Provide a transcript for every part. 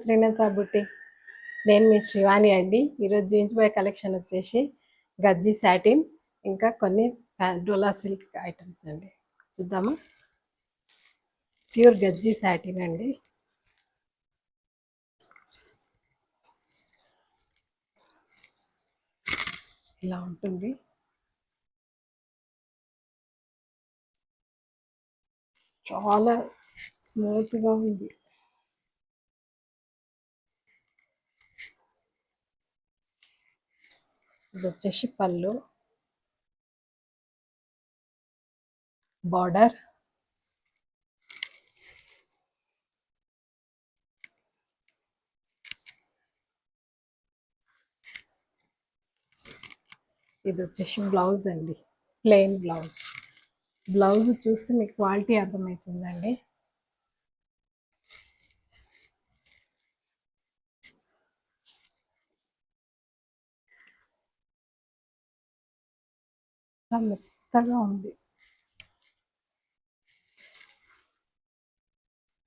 త్రినేత్ర బుట్టి. నేను మీ శ్రీవాణి అండి. ఈరోజు జీన్స్ బాయ్ కలెక్షన్ వచ్చేసి గజ్జి సాటిన్ ఇంకా కొన్ని డోలా సిల్క్ ఐటమ్స్ అండి. చూద్దామా? ప్యూర్ గజ్జి సాటిన్ అండి. ఇలా ఉంటుంది. చాలా స్మూత్గా ఉంది. ఇది వచ్చేసి పళ్ళు, బార్డర్, ఇది వచ్చేసి బ్లౌజ్ అండి. Plain blouse. బ్లౌజ్ చూస్తే మీకు క్వాలిటీ అర్థమవుతుందండి. మెత్తగా ఉంది.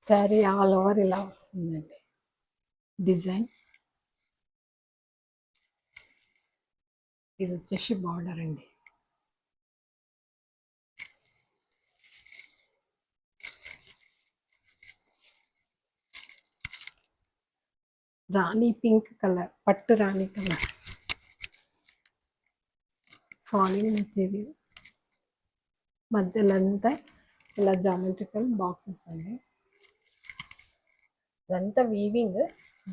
శారీ ఆల్ ఓవర్ ఇలా వస్తుందండి డిజైన్. ఇది వచ్చేసి బార్డర్ అండి. రాణి పింక్ కలర్, పట్టు రాణి కలర్. ఫాలింగ్ మెటీరియల్, మధ్యలో అంతా ఇలా జామెట్రికల్ బాక్సెస్ అండి. ఇదంతా వీవింగ్,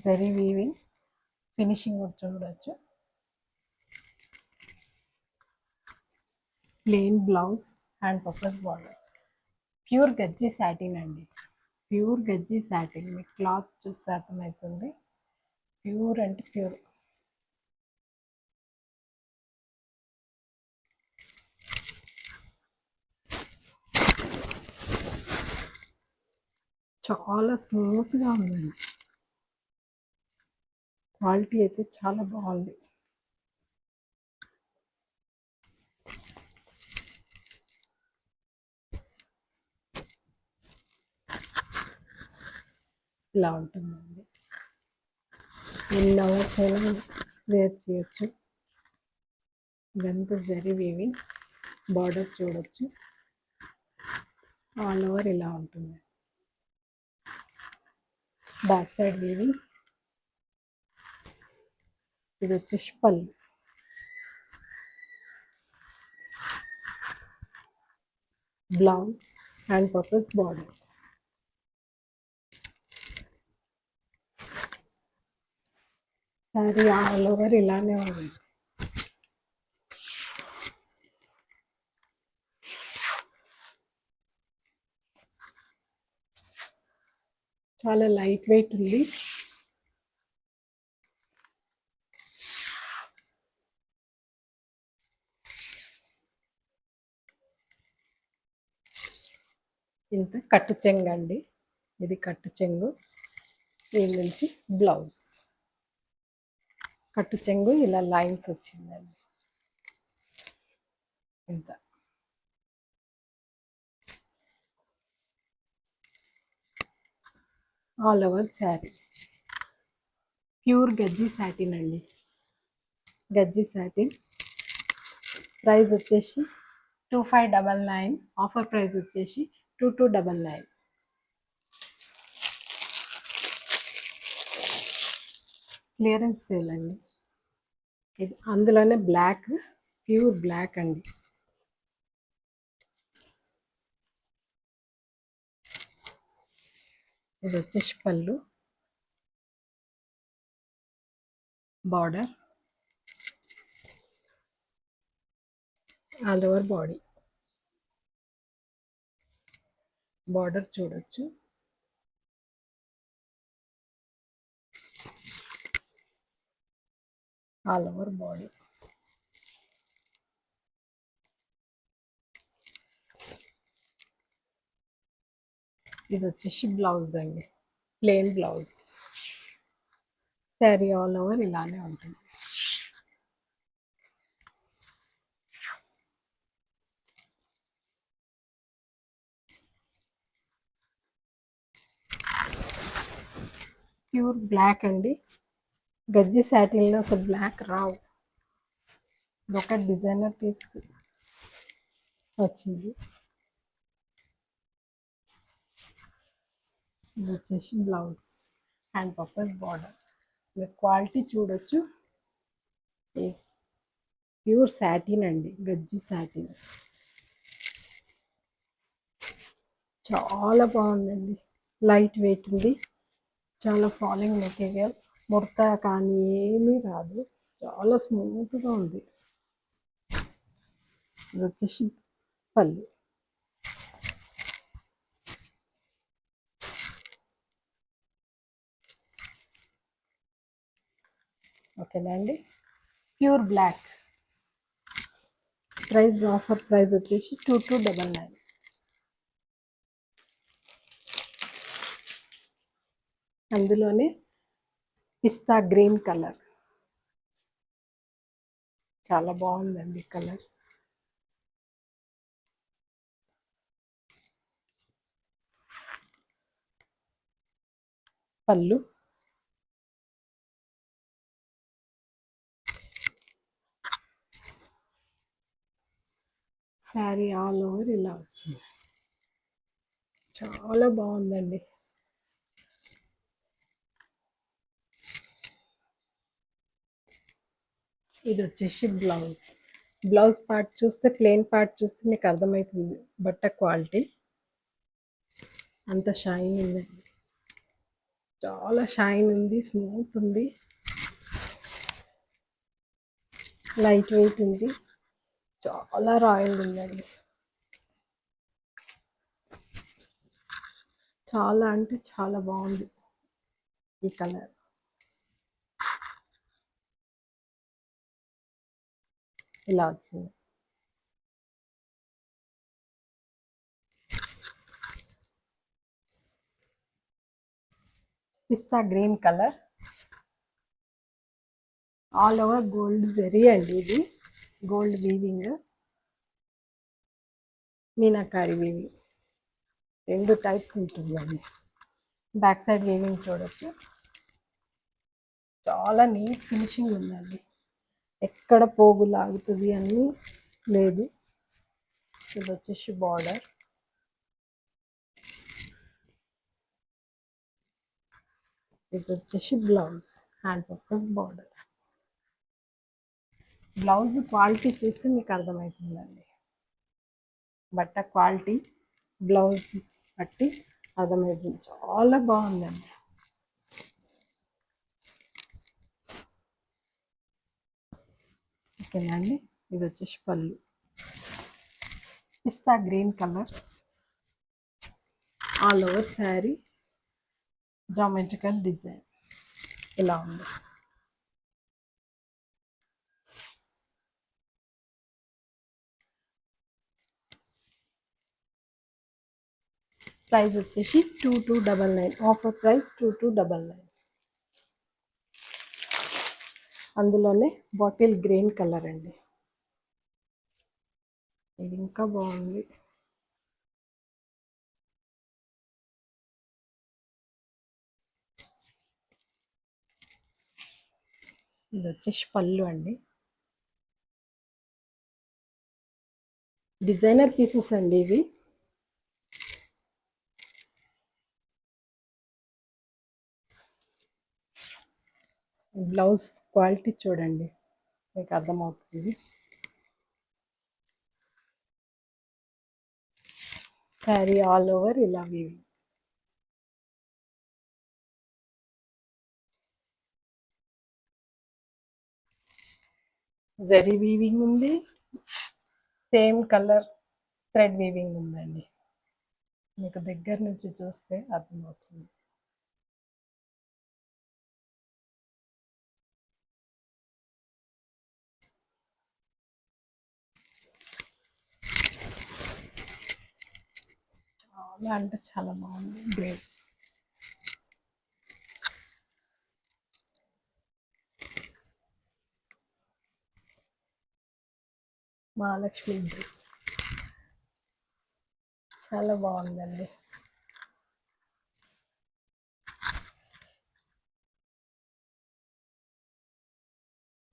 జరీ వీవింగ్. ఫినిషింగ్ కూడా చూడవచ్చు. Plain blouse, hand purpose border. Pure గజ్జి సాటిన్ అండి. ప్యూర్ గజ్జి సాటిన్. మీకు క్లాత్ చూస్తే అర్థమవుతుంది. ప్యూర్ అంటే ప్యూర్. చాలా స్మూత్గా ఉందండి. క్వాలిటీ అయితే చాలా బాగుంది. ఇలా ఉంటుందండి. ఎన్ని అవర్స్ అయినా వేర్ చేయొచ్చు. ఇదంతా జరీ వీవింగ్. బార్డర్ చూడొచ్చు. ఆల్ ఓవర్ ఇలా ఉంటుంది. Back side weaving. ఇది వచ్చేసి పళ్ళు, blouse, hand purpose border. Sari all over ఇలానే ఉంది. చాలా లైట్ వెయిట్ ఉంది. ఇంత కట్టు చెంగు అండి. ఇది కట్టు చెంగు. దీని నుంచి బ్లౌజ్. కట్టు చెంగు ఇలా లైన్స్ వచ్చిందండి. ఇంత ఆల్ ఓవర్ శారీ. ప్యూర్ గజ్జి సాటిన్ అండి. గజ్జి సాటిన్. ప్రైస్ వచ్చేసి 2599. ఆఫర్ ప్రైస్ వచ్చేసి 2299. క్లియరెన్స్ సేల్ అండి. ఇది అందులోనే బ్లాక్, ప్యూర్ బ్లాక్ అండి. ఇది వచ్చేసి పళ్ళు, border, all over body. Border చూడొచ్చు. All over body. ఇది వచ్చేసి బ్లౌజ్ అండి. Plain blouse. Sari all over ఇలానే ఉంటుంది. ప్యూర్ బ్లాక్ అండి. గజ్జి సాటిన్లో అసలు బ్లాక్ రావు. ఒక డిజైనర్ పీస్ వచ్చింది. ఇది వచ్చేసి బ్లౌజ్ హ్యాండ్ పర్పస్ బార్డర్. మీరు క్వాలిటీ చూడొచ్చు. ప్యూర్ సాటిన్ అండి, గజ్జి సాటిన్. చాలా బాగుందండి. లైట్ వెయిట్ ఉంది. చాలా ఫాలింగ్ మెటీరియల్. ముడత కానీ ఏమీ రాదు. చాలా స్మూత్గా ఉంది. ఇది వచ్చేసి పళ్ళు. ఓకేనా అండి. Pure black. Price, offer price వచ్చేసి 2299. అందులోనే పిస్తా గ్రీన్ కలర్. చాలా బాగుందండి కలర్. పళ్ళు. శారీ ఆల్ ఓవర్ ఇలా వచ్చింది. చాలా బాగుందండి. ఇది వచ్చేసి బ్లౌజ్. బ్లౌజ్ పార్ట్ చూస్తే, ప్లెయిన్ పార్ట్ చూస్తే మీకు అర్థమవుతుంది బట్ట క్వాలిటీ. అంత షైన్ ఉందండి. చాలా షైన్ ఉంది, స్మూత్ ఉంది, లైట్ వెయిట్ ఉంది. చాలా రాయల్ ఉందండి. చాలా అంటే చాలా బాగుంది ఈ కలర్. ఇలా వచ్చింది. Pista green colour. All over gold zari అండి. ఇది గోల్డ్ వీవింగ్, మీనాకారి వీవింగ్, రెండు టైప్స్ ఉంటుందండి. బ్యాక్ సైడ్ వీవింగ్ చూడొచ్చు. చాలా నీట్ ఫినిషింగ్ ఉందండి. ఎక్కడ పోగు లాగుతుంది అని లేదు. ఇది వచ్చేసి బార్డర్. ఇది వచ్చేసి blouse, hand purpose border. Blouse quality చూస్తే మీకు అర్థమవుతుందండి. బట్ట క్వాలిటీ బ్లౌజ్ బట్టి అర్థమవుతుంది. చాలా బాగుందండి. ఓకేనా అండి. ఇది వచ్చేసి పళ్ళు. Pista green colour. All over sari geometrical design ఇలా ఉంది. ప్రైస్ వచ్చేసి 2299. Offer price 2299. అందులోనే బాటిల్ గ్రీన్ కలర్ అండి. ఇది ఇంకా బాగుంది. ఇది వచ్చేసి పళ్ళు అండి. డిజైనర్ పీసెస్ అండి ఇవి. బ్లౌజ్ క్వాలిటీ చూడండి, మీకు అర్థమవుతుంది. శారీ ఆల్ ఓవర్ ఇలా వీవింగ్. జరీ వీవింగ్ ఉంది, సేమ్ కలర్ థ్రెడ్ వీవింగ్ ఉందండి. మీకు దగ్గర నుంచి చూస్తే అర్థమవుతుంది. చాలా అంటే చాలా బాగుంది. గ్రేట్. మహాలక్ష్మి గ్రే చాలా బాగుందండి.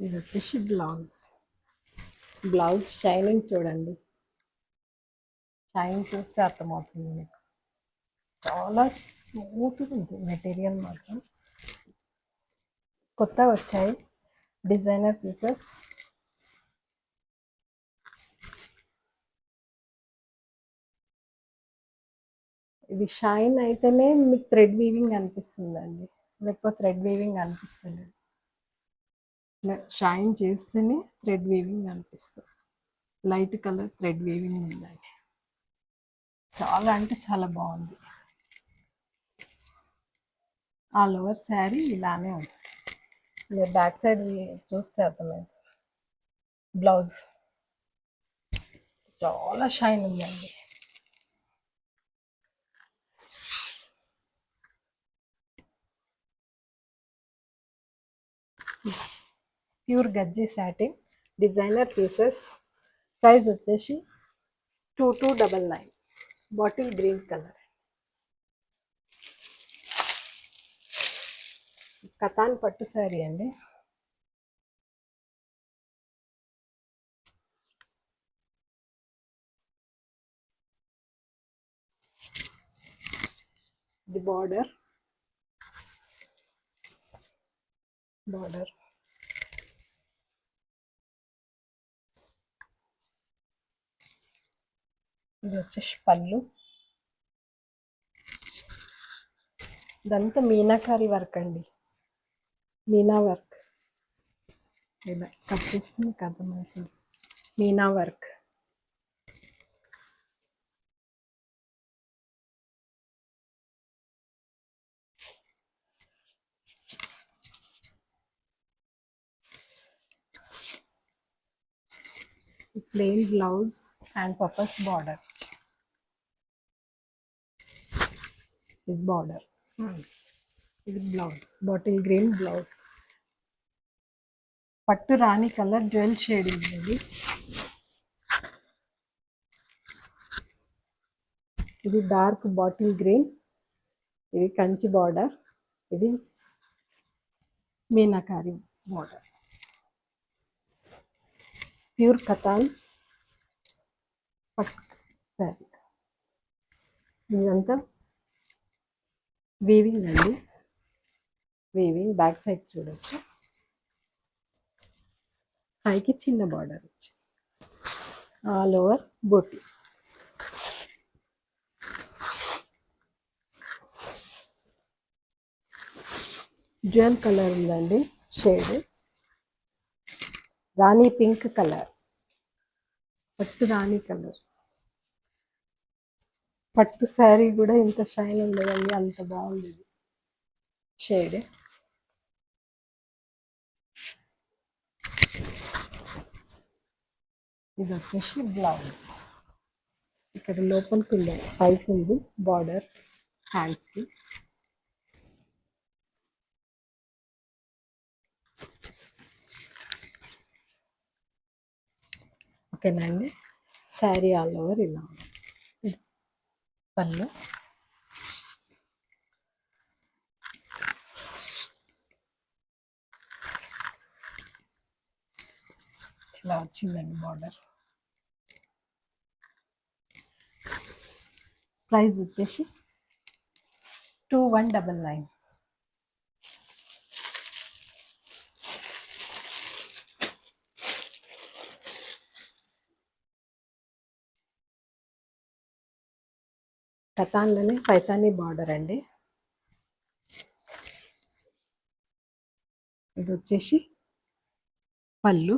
ఇది వచ్చేసి బ్లౌజ్ షైనింగ్ చూడండి, షైన్ చూస్తే అర్థమవుతుంది మీకు. చాలా స్మూత్గా ఉంది మెటీరియల్ మాత్రం. కొత్తగా వచ్చాయి డిజైనర్ పీసెస్. ఇది షైన్ అయితేనే మీకు థ్రెడ్ వీవింగ్ అనిపిస్తుందండి, లేకపోతే థ్రెడ్ వీవింగ్ అనిపిస్తుంది. షైన్ చేస్తేనే థ్రెడ్ వీవింగ్ అనిపిస్తుంది. లైట్ కలర్ థ్రెడ్ వీవింగ్ ఉందండి, చాలా అంటే చాలా బాగుంది. ఆల్ ఓవర్ శారీ ఇలానే ఉంది. మీరు బ్యాక్ సైడ్ చూస్తే అర్థమైంది. బ్లౌజ్ చాలా షైన్ ఉందండి. ప్యూర్ గజ్జి సాటిన్ డిజైనర్ పీసెస్. ప్రైస్ వచ్చేసి 2299. Bottle green colour. కతాన్ పట్టు శారీ అండి. ఇది బార్డర్ ఇది వచ్చేసి పళ్ళు. ఇదంతా మీనాకారి వర్క్ అండి, మీనా వర్క్. ఇలా కట్ చేస్తే మీకు అర్థమవుతుంది, Meena work. Plain blouse and purpose border. ఇది బార్డర్, ఇది బ్లౌజ్, బాటిల్ గ్రీన్ బ్లౌజ్. పట్టు రాణి కలర్ జ్యువెల్ షేడింగ్ ఇది. ఇది డార్క్ బాటిల్ గ్రీన్, ఇది కంచి బార్డర్, ఇది మీనాకారి బార్డర్. ప్యూర్ కతాన్ పట్టు శారీ. ఇదంతా వీవింగ్ అండి, వీవింగ్. బ్యాక్ సైడ్ చూడొచ్చు, పైకి చిన్న బార్డర్ వచ్చి ఆల్ ఓవర్ బూటీస్. జ్యువెల్ కలర్ ఉందండి, షేడ్ రాణి పింక్ కలర్, పట్టు రాణి కలర్. పట్టు శారీ కూడా ఇంత షైన్ ఉండదండి, అంత బాగుంది షేడ్. ఇది వచ్చేసి బ్లౌజ్. ఇక్కడ లోపలికి ఉంది, పైకి ఉంది బార్డర్ హ్యాండ్స్కి. ఓకేనా అండి. శారీ ఆల్ ఓవర్ ఇలా ఉంది. పళ్ళు ఇలా వచ్చిందండి బార్డర్. ప్రైస్ వచ్చేసి 2199. కతాన్లోనే పైతానీ బార్డర్ అండి. ఇది వచ్చేసి పళ్ళు,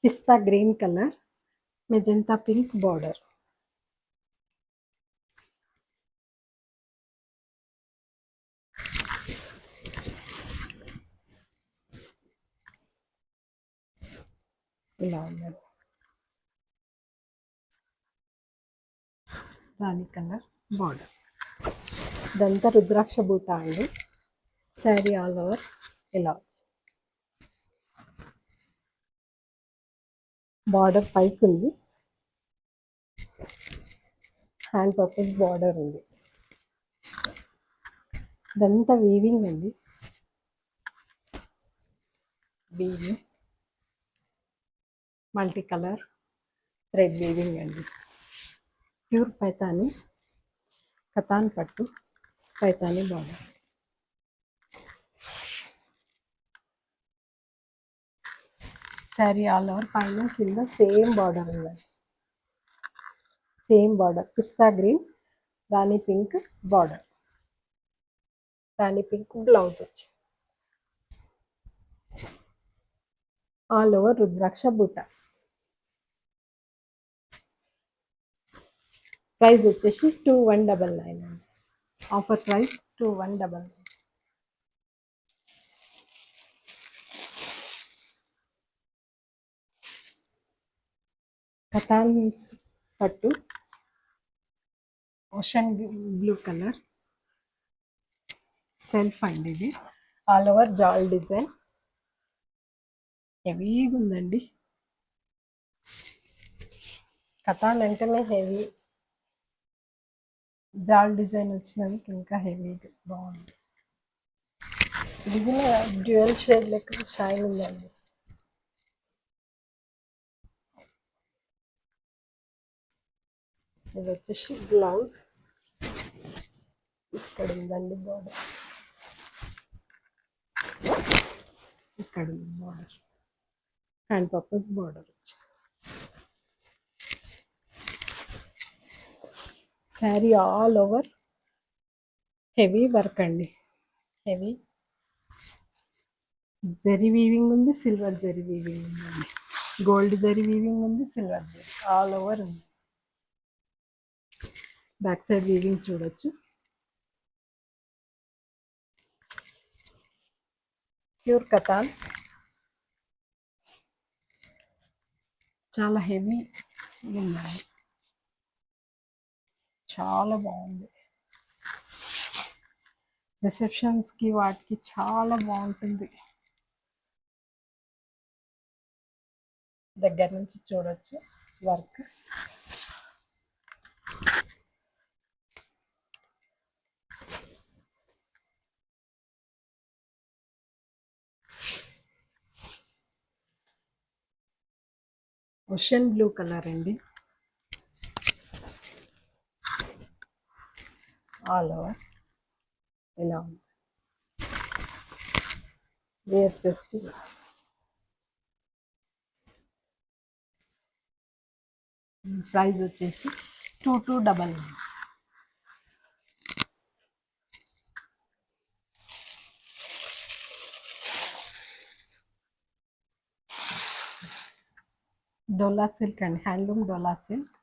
pista green colour, magenta pink border. ఇలా ఉన్నది రాణి కలర్ బార్డర్. ఇదంతా రుద్రాక్ష బూట అండి. శారీ ఆల్ ఓవర్ ఇలా వచ్చి బార్డర్ పైకి ఉంది, హ్యాండ్ పర్పస్ బార్డర్ ఉంది. ఇదంతా వీవింగ్ అండి, weaving multi colour thread weaving అండి. ప్యూర్ పైతాని, కతాన్ పట్టు, Paithani border. Sari all over పైన కింద సేమ్ బార్డర్ ఉందండి, సేమ్ బార్డర్ పిస్తా గ్రీన్ రాణి పింక్ బార్డర్, రాణి పింక్ బ్లౌజ్ వచ్చి ఆల్ ఓవర్ రుద్రాక్ష బూట. ప్రైస్ వచ్చేసి 2199 అండి, ఆఫర్ ప్రైస్ 2199. కతాన్ పట్టు, ఓషన్ బ్లూ కలర్ సెల్ఫ్ అండి, ఇది ఆల్ ఓవర్ జాల్ డిజైన్, హెవీగా ఉందండి. కతాన్ అంటేనే హెవీ, జాల్ డిజైన్ వచ్చినందుకు ఇంకా హెవీగా బాగుంది. ఇది కూడా డ్యూయల్ షేడ్ లెక్క షైన్ ఉందండి. ఇది వచ్చేసి బ్లౌజ్, ఇక్కడ ఉందండి బార్డర్, ఇక్కడ ఉంది బార్డర్, హ్యాండ్ పర్పస్ బార్డర్ వచ్చి. Sari all over heavy work అండి, హెవీ జరీ వీవింగ్ ఉంది, సిల్వర్ జరీ వీవింగ్ ఉందండి, గోల్డ్ జరీ వీవింగ్ ఉంది, సిల్వర్ జరీ ఆల్ ఓవర్ ఉంది. బ్యాక్ సైడ్ వీవింగ్ చూడొచ్చు. ప్యూర్ కతాన్, చాలా హెవీ ఉందండి, చాలా బాగుంది. రిసెప్షన్స్కి వాటికి చాలా బాగుంటుంది. దగ్గర నుంచి చూడొచ్చు వర్క్. ఓషన్ బ్లూ కలర్ అండి, ఆల్ ఓవర్ ఇలా ఉంది. వేర్ చేస్తే ప్రైస్ వచ్చేసి 2299. డోలా సిల్క్ అండి, హ్యాండ్లూమ్ డోలా సిల్క్.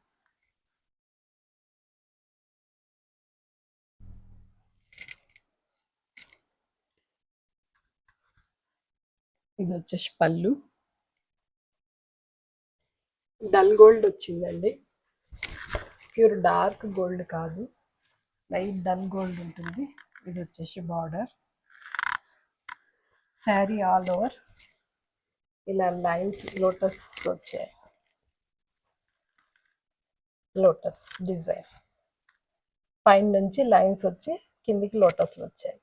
ఇది వచ్చేసి పళ్ళు, డల్ గోల్డ్ వచ్చిందండి, ప్యూర్ డార్క్ గోల్డ్ కాదు, లైట్ డల్ గోల్డ్ ఉంటుంది. ఇది వచ్చేసి బార్డర్. శారీ ఆల్ ఓవర్ ఇలా లైన్స్ లోటస్ వచ్చాయి, లోటస్ డిజైన్ పైన నుంచి లైన్స్ వచ్చి కిందికి లోటస్లు వచ్చాయి.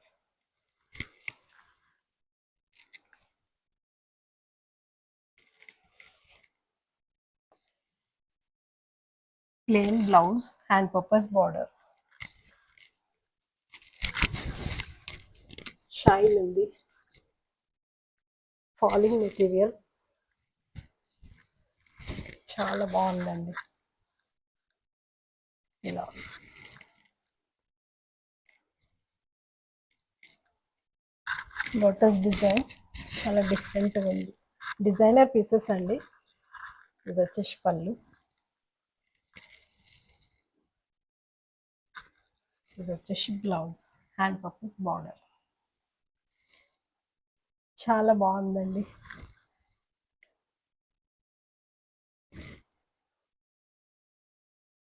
Plain blouse, hand purpose border, shine ఉంది, ఫాలింగ్ మెటీరియల్ చాలా బాగుందండి. ఇలా లోటస్ డిజైన్ చాలా డిఫరెంట్గా ఉంది, డిజైనర్ పీసెస్ అండి. ఇది వచ్చేసి పళ్ళు, ఇది వచ్చేసి బ్లౌజ్, హ్యాండ్ పర్పస్ బార్డర్, చాలా బాగుందండి.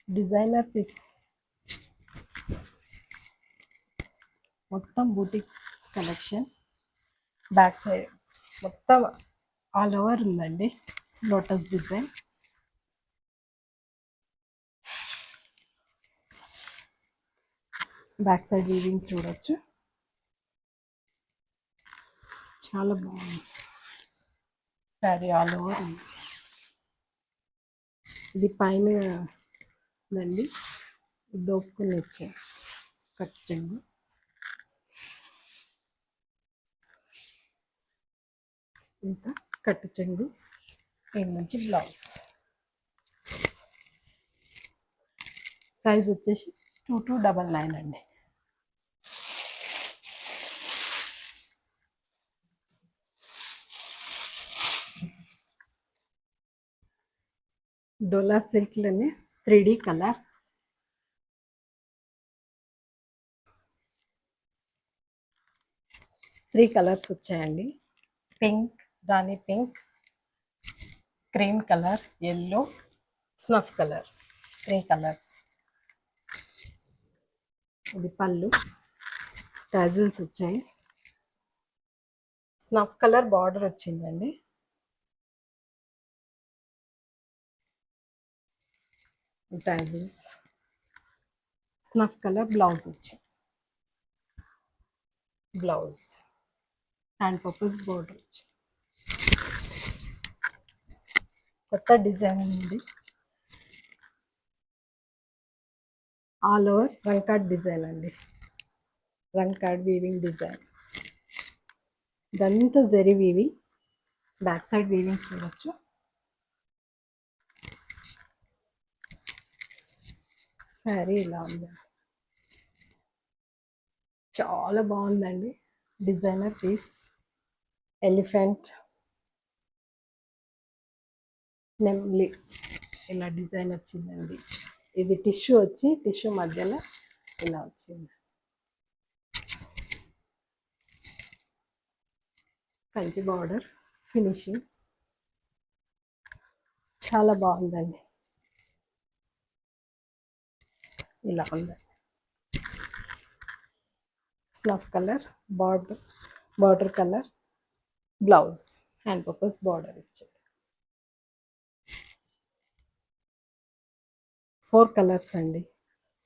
డిజైనర్ పీస్ మొత్తం బూటిక్ కలెక్షన్. బ్యాక్ సైడ్ మొత్తం ఆల్ ఓవర్ ఉందండి lotus design. Back side weaving చూడొచ్చు. చాలా బాగుంది శారీ ఆల్ ఓవర్. ఇది పైన దండి దోపుకుని వచ్చే కట్ చెంగు, ఇంత కట్టు చెంగు, దీని నుంచి బ్లౌజ్. ప్రైస్ వచ్చేసి 2299 అండి. డోలా సిల్క్లోనే 3D కలర్, త్రీ కలర్స్ వచ్చాయండి. Pink, rani pink, cream colour, yellow, snuff colour, three colours. ఇది పళ్ళు, టాజిల్స్ వచ్చాయి, స్నఫ్ కలర్ బార్డర్ వచ్చిందండి. టాజిల్స్, స్నఫ్ కలర్ బ్లౌజ్ వచ్చింది. బ్లౌజ్ హ్యాండ్ పర్పస్ బోర్డర్ వచ్చి కొత్త డిజైన్ ఉంది. ఆల్ ఓవర్ రంకాడ్ డిజైన్ అండి, రంకాడ్ వీవింగ్ డిజైన్. ఇదంతా zari weaving, back side weaving చూడొచ్చు. శారీ ఇలా ఉంది, చాలా బాగుందండి. డిజైనర్ పీస్, ఎలిఫెంట్, నెమ్లీ ఇలా డిజైన్ వచ్చిందండి. ఇది టిష్యూ వచ్చి టిష్యూ మధ్యలో ఇలా వచ్చింది. కంచి బార్డర్ ఫినిషింగ్ చాలా బాగుందండి. ఇలా ఉంది. Snuff colour border colour, blouse hand purpose border ఇచ్చాడు. 4 కలర్స్ అండి.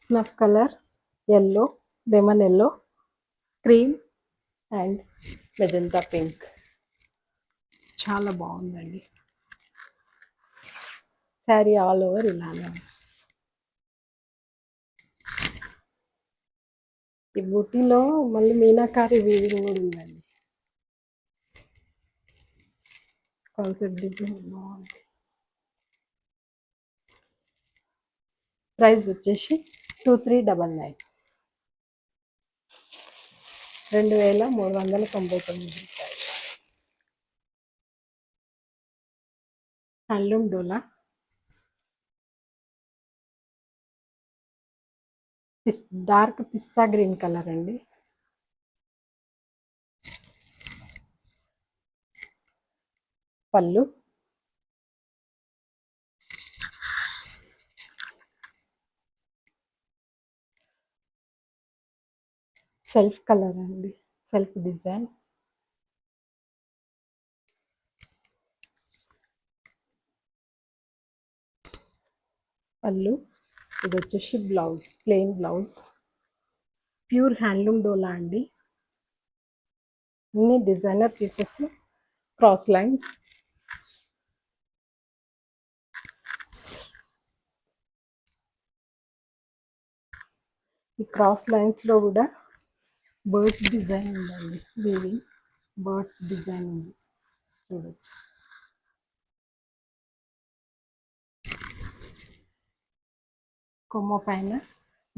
Snuff colour, yellow, lemon yellow, cream and magenta pink. చాలా బాగుందండి. శారీ ఆల్ ఓవర్ ఇలానే ఉంది. ఈ బూటీలో మళ్ళీ మీనాకారి వీవింగ్ కూడా ఉందండి. కాన్సెప్ట్ డిజైన్ బాగుంది. ప్రైస్ వచ్చేసి 2399, 2399 రూపాయలు. Handloom dola, dark pista green colour అండి. పళ్ళు, సెల్ఫ్ కలర్ అండి, సెల్ఫ్ డిజైన్. పళ్ళు, ఇది వచ్చేసి blouse, plain blouse. Pure handloom dola అండి. అన్ని డిజైనర్ పీసెస్, క్రాస్ లైన్స్. ఈ క్రాస్ లైన్స్లో కూడా బర్డ్స్ డిజైన్ ఉందండి, వీవింగ్ బర్డ్స్ డిజైన్ ఉంది చూడొచ్చు. కొమ్మ పైన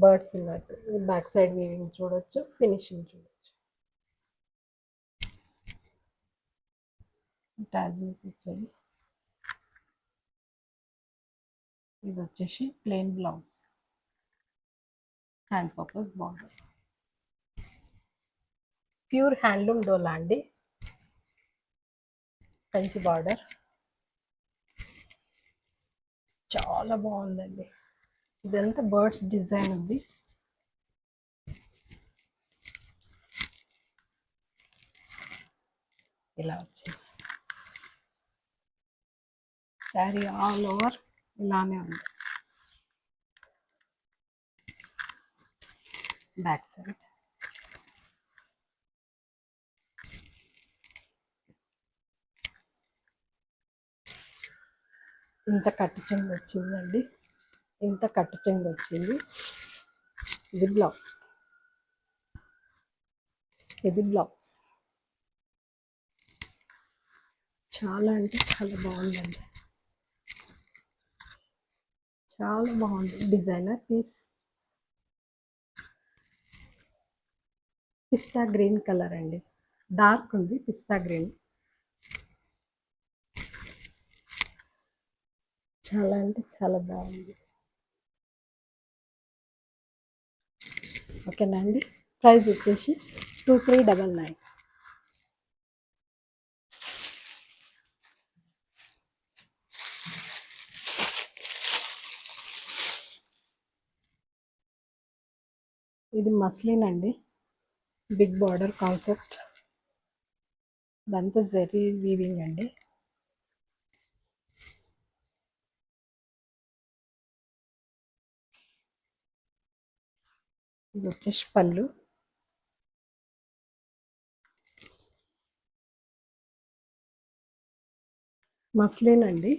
బర్డ్స్ ఉన్నట్టు బ్యాక్ సైడ్ వీవింగ్ చూడొచ్చు, ఫినిషింగ్ చూడొచ్చు. టాజిల్స్ వచ్చాయి. ఇది వచ్చేసి plain blouse, hand purpose border. Pure handloom dola అండి, కంచి బార్డర్. చాలా బాగుందండి. ఇదంతా బర్డ్స్ డిజైన్ ఉంది. ఇలా వచ్చింది. శారీ ఆల్ ఓవర్ ఇలానే ఉంది. బ్యాక్ సైడ్ ఇంత కట్టు చెంగు వచ్చిందండి, ఇంత కట్టు చెంగు వచ్చింది. ఇది బ్లౌజ్, ఇది బ్లౌజ్. చాలా అంటే చాలా బాగుందండి, చాలా బాగుంది. డిజైనర్ పీస్, పిస్తా గ్రీన్ కలర్ అండి, డార్క్ ఉంది పిస్తా గ్రీన్. చాలా అంటే చాలా బాగుంది. ఓకేనా అండి. ప్రైస్ వచ్చేసి 2399. ఇది మస్లిన్ అండి, బిగ్ బార్డర్ కాన్సెప్ట్, ఇదంతా జరీ వీవింగ్ అండి. ఇది వచ్చేసి పళ్ళు, మస్లిన్ అండి,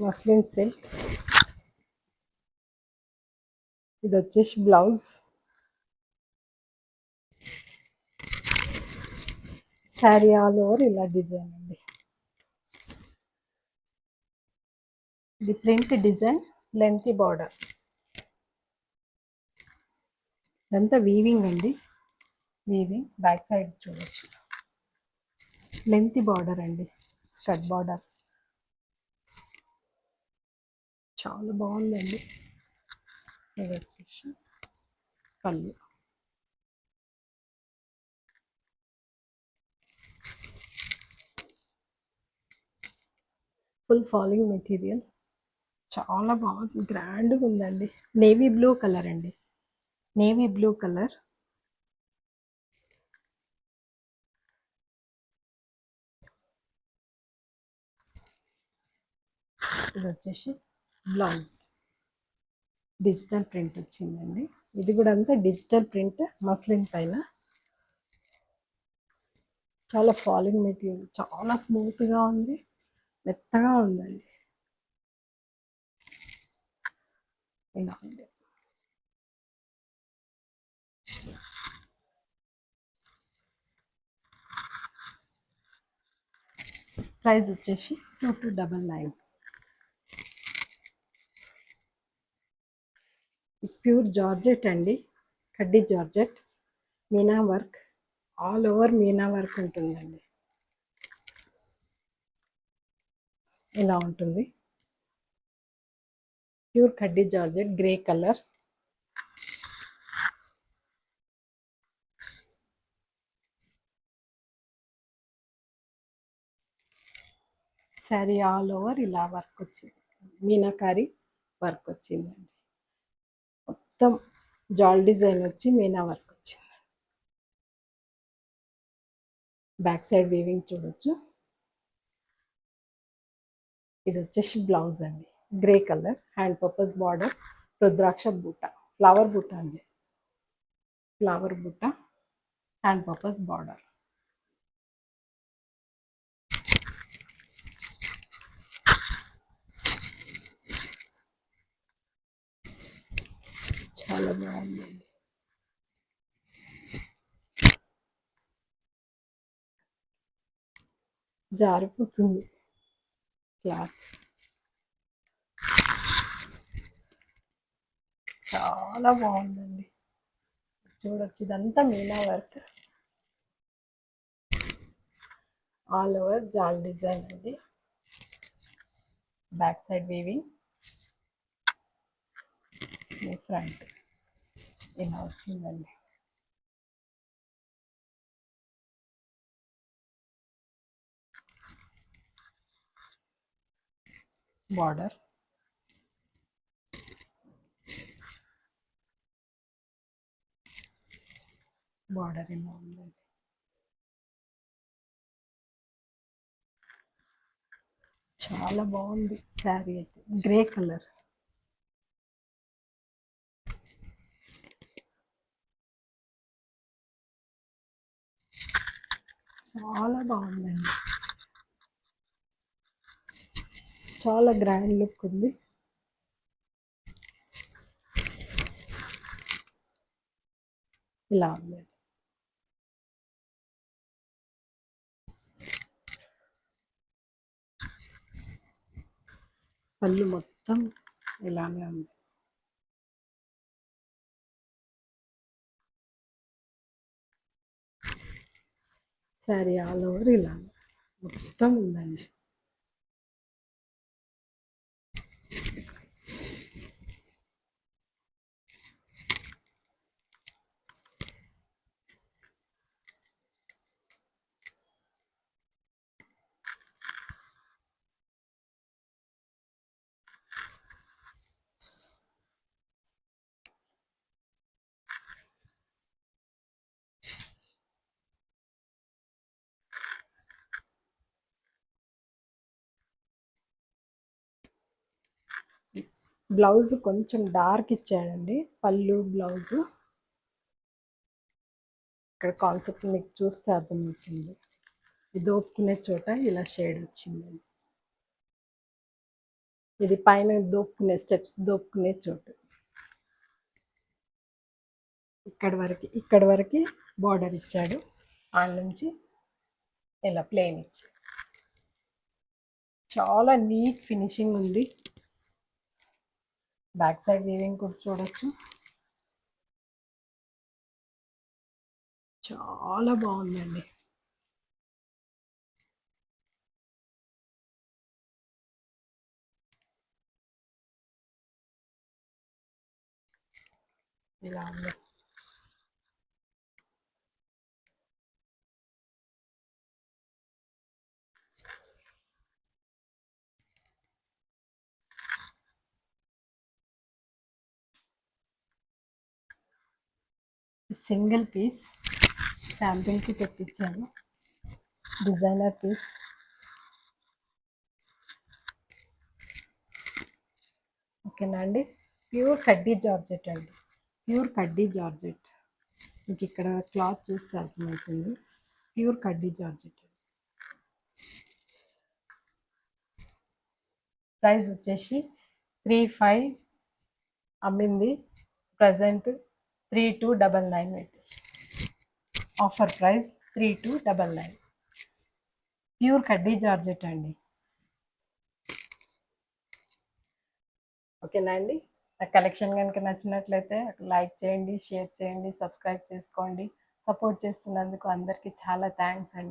మస్లిన్ సిల్క్. ఇది వచ్చేసి బ్లౌజ్, శారీ ఆల్ ఓవర్ ఇలా డిజైన్ అండి. ఇది ప్రింట్ డిజైన్, లెంతీ బార్డర్, ఇదంతా వీవింగ్ అండి, వీవింగ్. బ్యాక్ సైడ్ చూడొచ్చు, లెంతీ బార్డర్ అండి, స్కర్ట్ బార్డర్. చాలా బాగుందండి. ఇది వచ్చేసి పళ్ళు, ఫుల్ ఫాలింగ్ మెటీరియల్, చాలా బాగుంది, గ్రాండ్గా ఉందండి. నేవీ బ్లూ కలర్ అండి, నేవీ బ్లూ కలర్. ఇది వచ్చేసి బ్లౌజ్, డిజిటల్ ప్రింట్ వచ్చిందండి. ఇది కూడా అంతా డిజిటల్ ప్రింట్, మస్లిన్ పైన. చాలా ఫాలింగ్ మెటీరియల్, చాలా స్మూత్గా ఉంది, మెత్తగా ఉందండి. ఇలా ఉంది. ప్రైస్ వచ్చేసి 2299. ప్యూర్ జార్జెట్ అండి, కడ్డీ georgette, meena work, all over meena work ఉంటుందండి. ఇలా ఉంటుంది. ప్యూర్ కడ్డీ georgette, grey colour. Sari all over ఇలా వర్క్ వచ్చింది, మీనాకారి వర్క్ వచ్చిందండి. మొత్తం జాల్ డిజైన్ వచ్చి మీనా వర్క్ వచ్చింది. బ్యాక్ సైడ్ వీవింగ్ చూడొచ్చు. ఇది వచ్చేసి బ్లౌజ్ అండి, grey colour, hand purpose border, rudraksha బూట, ఫ్లవర్ బూట అండి, ఫ్లవర్ బూట, హ్యాండ్ పర్పస్ బార్డర్. చాలా బాగుందండి. జారిపోతుంది క్లాత్, చాలా బాగుందండి. చూడొచ్చు, ఇదంతా మీనా వర్క్, ఆల్ ఓవర్ జాల్ డిజైన్ అండి. బ్యాక్ సైడ్ వీవింగ్, ఫ్రంట్ ఇలా వచ్చిందండి. బార్డర్, బార్డర్ ఇలా ఉందండి. చాలా బాగుంది శారీ అయితే, గ్రే కలర్. చాలా బాగుందండి. చాలా గ్రాండ్ లుక్ ఉంది. ఇలా ఉంది. పళ్ళు మొత్తం ఇలానే ఉంది. శారీ ఆల్ ఓవర్ ఇలా మొత్తం ఉందండి. బ్లౌజ్ కొంచెం డార్క్ ఇచ్చాడండి. పళ్ళు బ్లౌజ్ ఇక్కడ కాన్సెప్ట్ మీకు చూస్తే అర్థమవుతుంది. ఇది దోపుకునే చోట ఇలా షేడ్ వచ్చిందండి. ఇది పైన దోపుకునే స్టెప్స్ దోపుకునే చోటు. ఇక్కడ వరకు బార్డర్ ఇచ్చాడు. ఆడ నుంచి ఇలా ప్లెయిన్ ఇచ్చాడు. చాలా నీట్ ఫినిషింగ్ ఉంది. బ్యాక్ సైడ్ వీవింగ్ కూడా చూడొచ్చు. చాలా బాగుందండి. ఇలా ఉంది. సింగిల్ పీస్ శాంపిల్కి తెప్పించాను. Designer piece. ఓకేనా అండి. ప్యూర్ కడ్డీ జార్జెట్ అండి. ప్యూర్ కడ్డీ జార్జెట్. మీకు ఇక్కడ క్లాత్ చూస్తే అర్థమవుతుంది. ప్యూర్ కడ్డీ జార్జెట్. ప్రైస్ వచ్చేసి 3,500 అమ్మింది. ప్రజెంట్ 3,299 పెట్టి ఆఫర్ ప్రైస్ 3,299. ప్యూర్ కడ్డీ జార్జెట్ అండి. ఓకేనా అండి. నా కలెక్షన్ కనుక నచ్చినట్లయితే లైక్ చేయండి, షేర్ చేయండి, సబ్స్క్రైబ్ చేసుకోండి. సపోర్ట్ చేస్తున్నందుకు అందరికీ చాలా థ్యాంక్స్ అండి.